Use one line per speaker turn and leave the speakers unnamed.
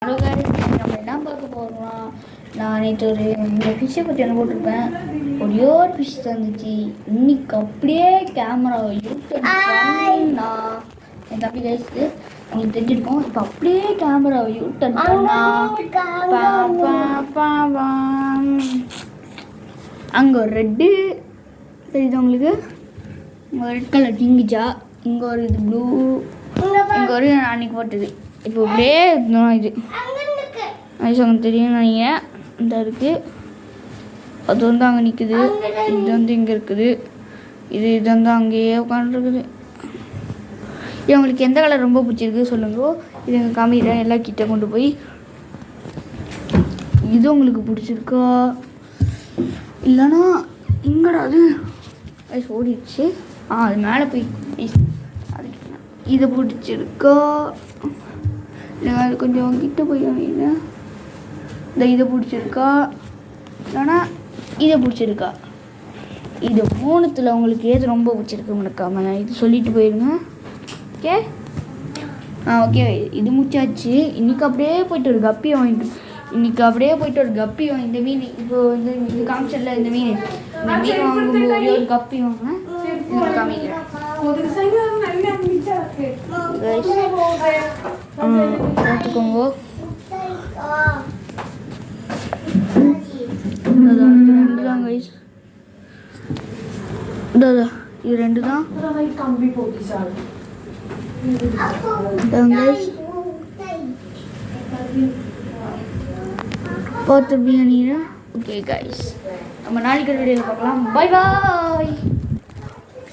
Hello guys, நம்ம என்ன பார்க்க போறோம்னா நான் நேற்று இந்த ஃபிஷ்ஷை பற்றி என்ன போட்டிருப்பேன். ஒரே ஒரு ஃபிஷ் தந்துச்சு. இன்னைக்கு அப்படியே கேமராவை யூட்டர்னா என் தம்பி கைஸ்க்கு உங்களுக்கு தெரிஞ்சிருக்கோம். இப்போ அப்படியே கேமராவை யூட்டர் பண்ணா அங்கே ஒரு ரெட்டு தெரியுது உங்களுக்கு. ரெட் கலர் கிங்கிஜா, இங்கே ஒரு இது ப்ளூ, இங்கே ஒரு அன்னைக்கு போட்டது. இப்போ அப்படியே இது ஐசங்க தெரியும் நினைக்கிறேன். இந்த இருக்குது, அது வந்து அங்கே நிற்குது, இது வந்து இங்கே இருக்குது, இது வந்து அங்கேயே உட்காந்துருக்குது. இது உங்களுக்கு எந்த கலர் ரொம்ப பிடிச்சிருக்கு சொல்லுங்க. இது எங்கள் காமிக்கிறேன் எல்லா கிட்ட கொண்டு போய். இது உங்களுக்கு பிடிச்சிருக்கா இல்லைன்னா இங்கடா அது ஐஸ் ஓடிடுச்சு. அது மேலே போய் அதுக்கு இதை பிடிச்சிருக்கா இல்லைங்க அது கொஞ்சம் கிட்ட போய் வாங்கிங்க. இந்த இதை பிடிச்சிருக்கா இல்லைனா இதை பிடிச்சிருக்கா? இது மூணுத்தில் உங்களுக்கு ஏது ரொம்ப பிடிச்சிருக்கு மறக்காம இது சொல்லிட்டு போயிருங்க. ஓகே ஓகே, இது முடிச்சாச்சு. இன்றைக்கி அப்படியே போய்ட்டு ஒரு கப்பி வாங்கிட்டு இந்த மீன் இப்போ வந்து இது காமிச்சல இந்த மீன் வாங்கும்போது ஒரு கப்பி வாங்கினேன். காமிக்கிறேன் பார்த்துக்கோங்க. ரெண்டு தான் கைஸ், இது ரெண்டு தான் பார்த்து பிரியாணி. ஓகே கைஸ், நம்ம நாளைக்கு வீடியோவில் பார்க்கலாம். பாய் பாய்.